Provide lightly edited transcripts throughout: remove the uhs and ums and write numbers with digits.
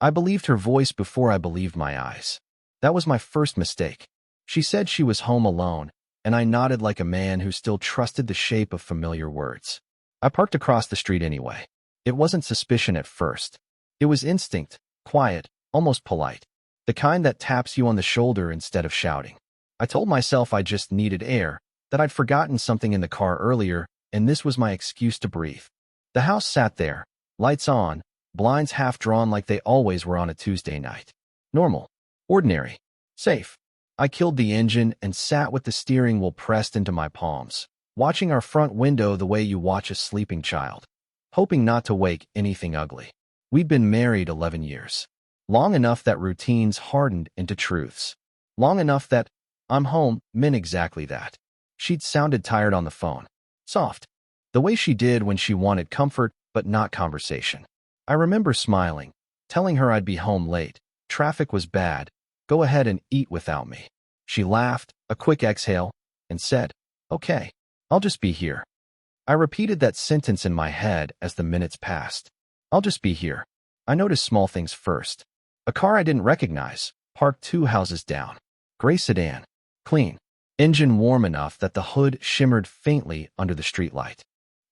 I believed her voice before I believed my eyes. That was my first mistake. She said she was home alone, and I nodded like a man who still trusted the shape of familiar words. I parked across the street anyway. It wasn't suspicion at first. It was instinct, quiet, almost polite. The kind that taps you on the shoulder instead of shouting. I told myself I just needed air, that I'd forgotten something in the car earlier, and this was my excuse to breathe. The house sat there, lights on, blinds half drawn like they always were on a Tuesday night. Normal. Ordinary. Safe. I killed the engine and sat with the steering wheel pressed into my palms, watching our front window the way you watch a sleeping child, hoping not to wake anything ugly. We'd been married 11 years. Long enough that routines hardened into truths. Long enough that "I'm home" meant exactly that. She'd sounded tired on the phone. Soft. The way she did when she wanted comfort, but not conversation. I remember smiling, telling her I'd be home late. Traffic was bad. Go ahead and eat without me. She laughed, a quick exhale, and said, "Okay, I'll just be here." I repeated that sentence in my head as the minutes passed. I'll just be here. I noticed small things first. A car I didn't recognize, parked 2 houses down. Gray sedan. Clean. Engine warm enough that the hood shimmered faintly under the streetlight.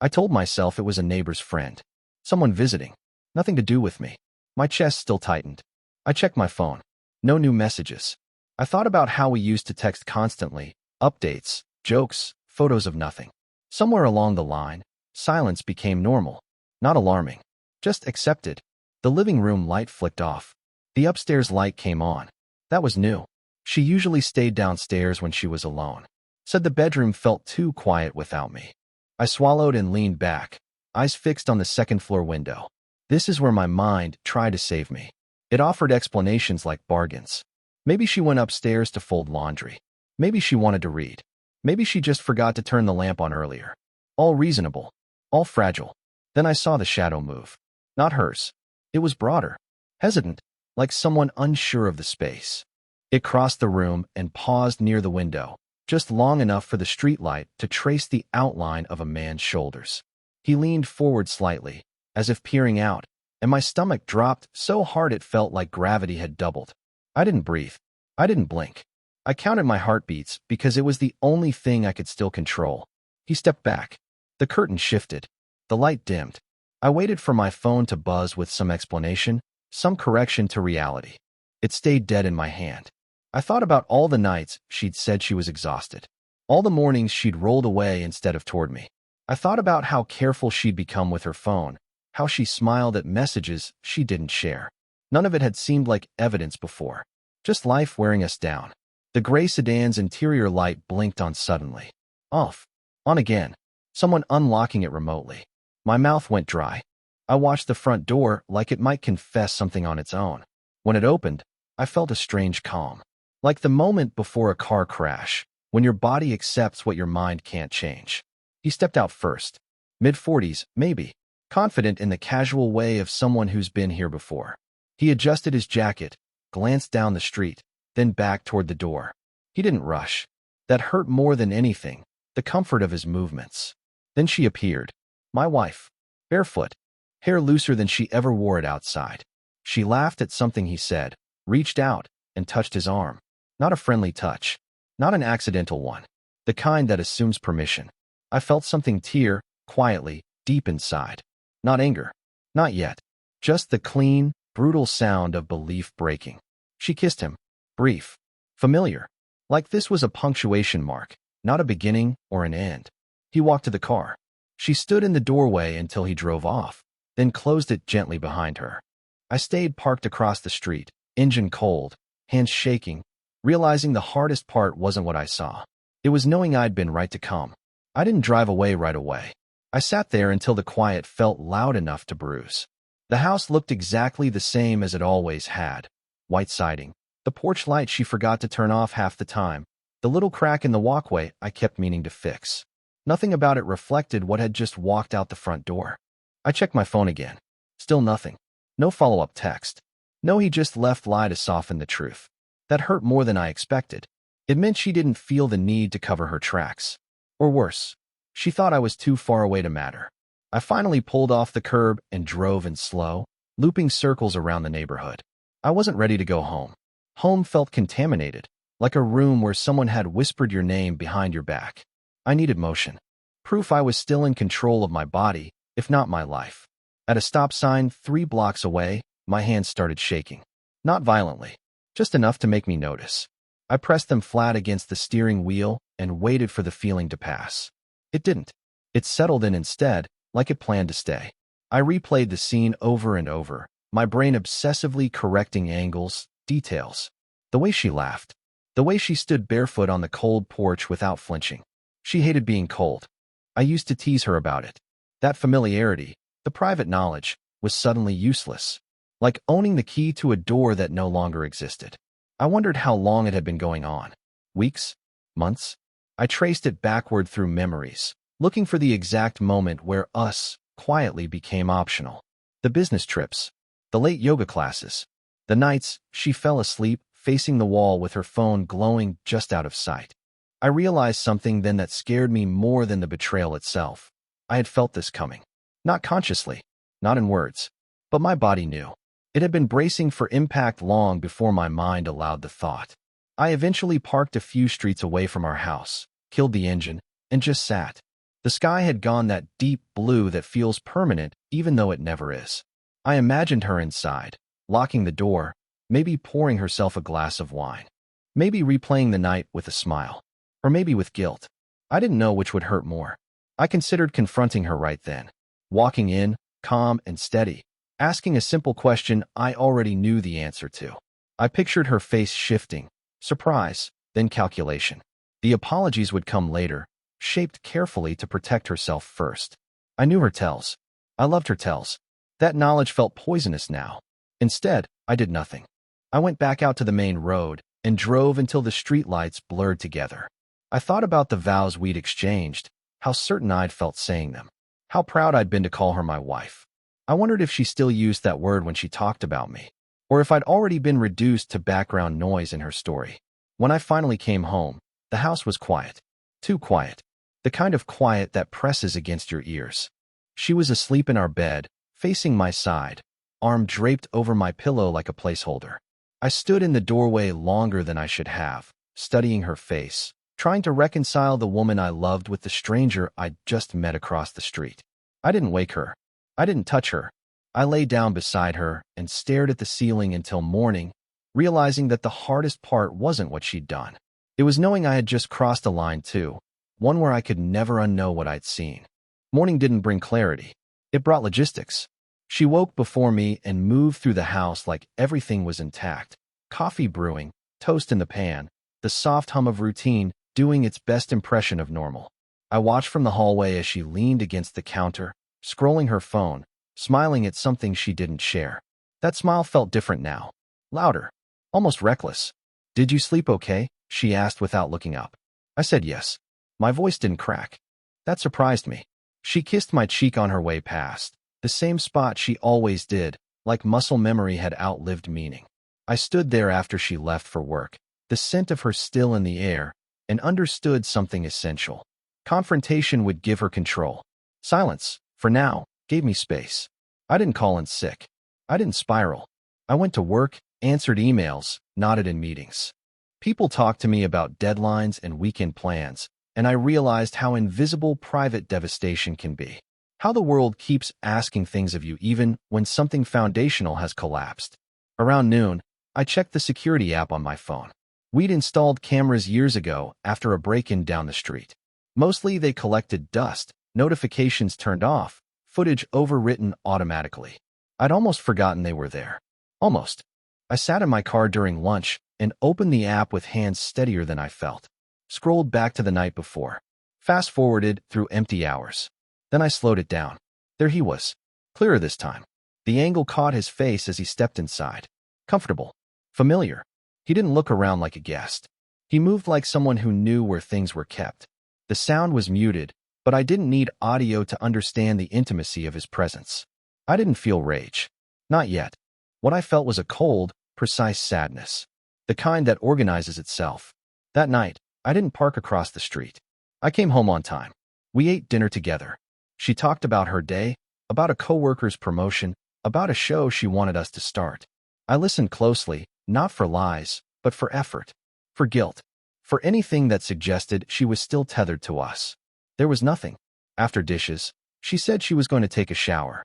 I told myself it was a neighbor's friend. Someone visiting. Nothing to do with me. My chest still tightened. I checked my phone. No new messages. I thought about how we used to text constantly. Updates, jokes, photos of nothing. Somewhere along the line, silence became normal. Not alarming. Just accepted. The living room light flicked off. The upstairs light came on. That was new. She usually stayed downstairs when she was alone. Said the bedroom felt too quiet without me. I swallowed and leaned back, eyes fixed on the second-floor window. This is where my mind tried to save me. It offered explanations like bargains. Maybe she went upstairs to fold laundry. Maybe she wanted to read. Maybe she just forgot to turn the lamp on earlier. All reasonable. All fragile. Then I saw the shadow move. Not hers. It was broader. Hesitant. Like someone unsure of the space. It crossed the room and paused near the window, just long enough for the streetlight to trace the outline of a man's shoulders. He leaned forward slightly, as if peering out, and my stomach dropped so hard it felt like gravity had doubled. I didn't breathe. I didn't blink. I counted my heartbeats because it was the only thing I could still control. He stepped back. The curtain shifted. The light dimmed. I waited for my phone to buzz with some explanation, some correction to reality. It stayed dead in my hand. I thought about all the nights she'd said she was exhausted. All the mornings she'd rolled away instead of toward me. I thought about how careful she'd become with her phone, how she smiled at messages she didn't share. None of it had seemed like evidence before. Just life wearing us down. The gray sedan's interior light blinked on suddenly. Off. On again. Someone unlocking it remotely. My mouth went dry. I watched the front door like it might confess something on its own. When it opened, I felt a strange calm. Like the moment before a car crash, when your body accepts what your mind can't change. He stepped out first. Mid-40s, maybe. Confident in the casual way of someone who's been here before. He adjusted his jacket, glanced down the street, then back toward the door. He didn't rush. That hurt more than anything, the comfort of his movements. Then she appeared. My wife. Barefoot. Hair looser than she ever wore it outside. She laughed at something he said, reached out, and touched his arm. Not a friendly touch. Not an accidental one. The kind that assumes permission. I felt something tear, quietly, deep inside. Not anger. Not yet. Just the clean, brutal sound of belief breaking. She kissed him. Brief. Familiar. Like this was a punctuation mark, not a beginning or an end. He walked to the car. She stood in the doorway until he drove off, then closed it gently behind her. I stayed parked across the street, engine cold, hands shaking, realizing the hardest part wasn't what I saw. It was knowing I'd been right to come. I didn't drive away right away. I sat there until the quiet felt loud enough to bruise. The house looked exactly the same as it always had. White siding, the porch light she forgot to turn off half the time, the little crack in the walkway I kept meaning to fix. Nothing about it reflected what had just walked out the front door. I checked my phone again. Still nothing. No follow-up text. No, he just left lie to soften the truth. That hurt more than I expected. It meant she didn't feel the need to cover her tracks. Or worse, she thought I was too far away to matter. I finally pulled off the curb and drove in slow, looping circles around the neighborhood. I wasn't ready to go home. Home felt contaminated, like a room where someone had whispered your name behind your back. I needed motion. Proof I was still in control of my body, if not my life. At a stop sign 3 blocks away, my hands started shaking. Not violently, just enough to make me notice. I pressed them flat against the steering wheel and waited for the feeling to pass. It didn't. It settled in instead, like it planned to stay. I replayed the scene over and over, my brain obsessively correcting angles, details. The way she laughed. The way she stood barefoot on the cold porch without flinching. She hated being cold. I used to tease her about it. That familiarity, the private knowledge, was suddenly useless. Like owning the key to a door that no longer existed. I wondered how long it had been going on. Weeks? Months? I traced it backward through memories, looking for the exact moment where us quietly became optional. The business trips. The late yoga classes. The nights she fell asleep, facing the wall with her phone glowing just out of sight. I realized something then that scared me more than the betrayal itself. I had felt this coming. Not consciously, not in words, but my body knew. It had been bracing for impact long before my mind allowed the thought. I eventually parked a few streets away from our house, killed the engine, and just sat. The sky had gone that deep blue that feels permanent even though it never is. I imagined her inside, locking the door, maybe pouring herself a glass of wine. Maybe replaying the night with a smile. Or maybe with guilt. I didn't know which would hurt more. I considered confronting her right then. Walking in, calm and steady. Asking a simple question I already knew the answer to. I pictured her face shifting. Surprise, then calculation. The apologies would come later, shaped carefully to protect herself first. I knew her tells. I loved her tells. That knowledge felt poisonous now. Instead, I did nothing. I went back out to the main road and drove until the streetlights blurred together. I thought about the vows we'd exchanged, how certain I'd felt saying them, how proud I'd been to call her my wife. I wondered if she still used that word when she talked about me, or if I'd already been reduced to background noise in her story. When I finally came home, the house was quiet. Too quiet. The kind of quiet that presses against your ears. She was asleep in our bed, facing my side, arm draped over my pillow like a placeholder. I stood in the doorway longer than I should have, studying her face, trying to reconcile the woman I loved with the stranger I'd just met across the street. I didn't wake her. I didn't touch her. I lay down beside her and stared at the ceiling until morning, realizing that the hardest part wasn't what she'd done. It was knowing I had just crossed a line too, one where I could never unknow what I'd seen. Morning didn't bring clarity. It brought logistics. She woke before me and moved through the house like everything was intact. Coffee brewing, toast in the pan, the soft hum of routine doing its best impression of normal. I watched from the hallway as she leaned against the counter, scrolling her phone, smiling at something she didn't share. That smile felt different now. Louder. Almost reckless. "Did you sleep okay?" she asked without looking up. I said yes. My voice didn't crack. That surprised me. She kissed my cheek on her way past, the same spot she always did, like muscle memory had outlived meaning. I stood there after she left for work, the scent of her still in the air, and understood something essential. Confrontation would give her control. Silence, for now, gave me space. I didn't call in sick. I didn't spiral. I went to work, answered emails, nodded in meetings. People talked to me about deadlines and weekend plans, and I realized how invisible private devastation can be. How the world keeps asking things of you even when something foundational has collapsed. Around noon, I checked the security app on my phone. We'd installed cameras years ago after a break-in down the street. Mostly they collected dust, notifications turned off, footage overwritten automatically. I'd almost forgotten they were there. Almost. I sat in my car during lunch and opened the app with hands steadier than I felt. Scrolled back to the night before. Fast-forwarded through empty hours. Then I slowed it down. There he was. Clearer this time. The angle caught his face as he stepped inside. Comfortable. Familiar. He didn't look around like a guest. He moved like someone who knew where things were kept. The sound was muted, but I didn't need audio to understand the intimacy of his presence. I didn't feel rage. Not yet. What I felt was a cold, precise sadness. The kind that organizes itself. That night, I didn't park across the street. I came home on time. We ate dinner together. She talked about her day, about a coworker's promotion, about a show she wanted us to start. I listened closely, not for lies, but for effort, for guilt, for anything that suggested she was still tethered to us. There was nothing. After dishes, she said she was going to take a shower.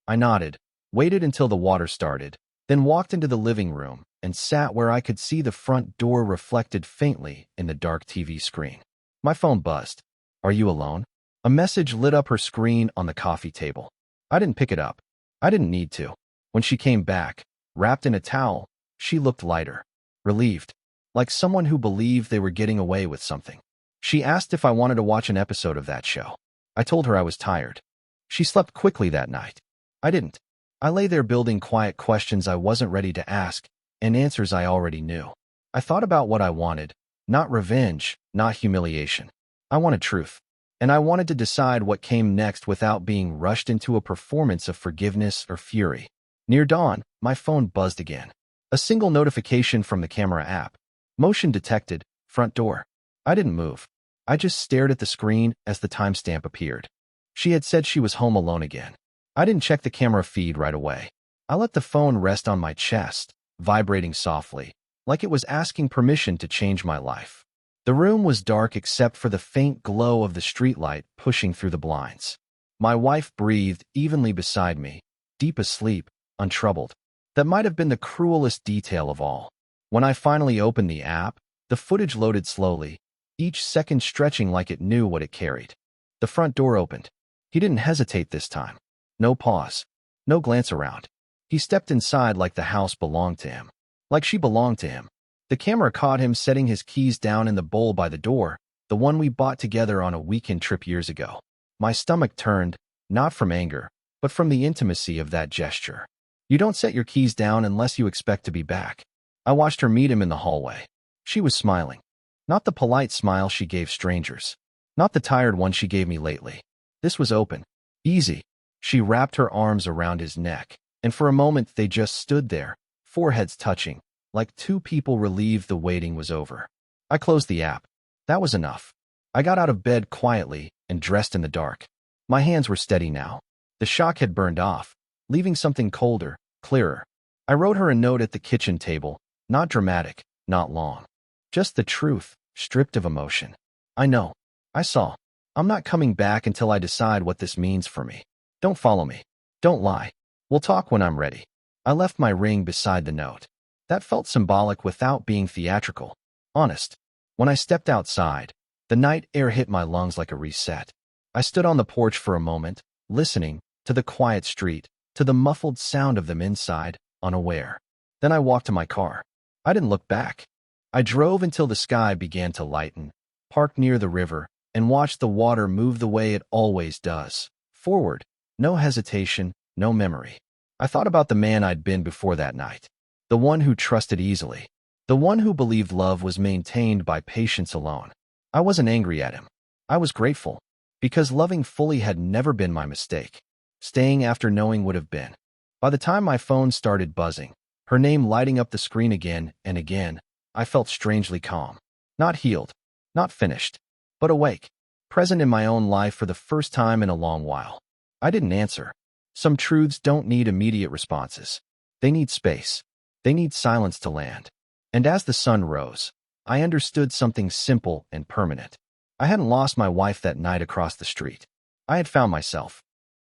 I nodded, waited until the water started, then walked into the living room and sat where I could see the front door reflected faintly in the dark TV screen. My phone buzzed. "Are you alone?" A message lit up her screen on the coffee table. I didn't pick it up. I didn't need to. When she came back, wrapped in a towel, she looked lighter, relieved, like someone who believed they were getting away with something. She asked if I wanted to watch an episode of that show. I told her I was tired. She slept quickly that night. I didn't. I lay there building quiet questions I wasn't ready to ask, and answers I already knew. I thought about what I wanted, not revenge, not humiliation. I wanted truth. And I wanted to decide what came next without being rushed into a performance of forgiveness or fury. Near dawn, my phone buzzed again. A single notification from the camera app. Motion detected, front door. I didn't move. I just stared at the screen as the timestamp appeared. She had said she was home alone again. I didn't check the camera feed right away. I let the phone rest on my chest, vibrating softly, like it was asking permission to change my life. The room was dark except for the faint glow of the streetlight pushing through the blinds. My wife breathed evenly beside me, deep asleep, untroubled. That might have been the cruelest detail of all. When I finally opened the app, the footage loaded slowly, each second stretching like it knew what it carried. The front door opened. He didn't hesitate this time. No pause. No glance around. He stepped inside like the house belonged to him. Like she belonged to him. The camera caught him setting his keys down in the bowl by the door, the one we bought together on a weekend trip years ago. My stomach turned, not from anger, but from the intimacy of that gesture. You don't set your keys down unless you expect to be back. I watched her meet him in the hallway. She was smiling. Not the polite smile she gave strangers. Not the tired one she gave me lately. This was open. Easy. She wrapped her arms around his neck, and for a moment they just stood there, foreheads touching, like two people relieved the waiting was over. I closed the app. That was enough. I got out of bed quietly and dressed in the dark. My hands were steady now. The shock had burned off, leaving something colder, clearer. I wrote her a note at the kitchen table, not dramatic, not long. Just the truth, stripped of emotion. I know. I saw. I'm not coming back until I decide what this means for me. Don't follow me. Don't lie. We'll talk when I'm ready. I left my ring beside the note. That felt symbolic without being theatrical. Honest. When I stepped outside, the night air hit my lungs like a reset. I stood on the porch for a moment, listening, to the quiet street, to the muffled sound of them inside, unaware. Then I walked to my car. I didn't look back. I drove until the sky began to lighten, parked near the river, and watched the water move the way it always does. Forward. No hesitation, no memory. I thought about the man I'd been before that night. The one who trusted easily. The one who believed love was maintained by patience alone. I wasn't angry at him. I was grateful. Because loving fully had never been my mistake. Staying after knowing would have been. By the time my phone started buzzing, her name lighting up the screen again and again, I felt strangely calm. Not healed. Not finished. But awake. Present in my own life for the first time in a long while. I didn't answer. Some truths don't need immediate responses. They need space. They need silence to land. And as the sun rose, I understood something simple and permanent. I hadn't lost my wife that night across the street. I had found myself.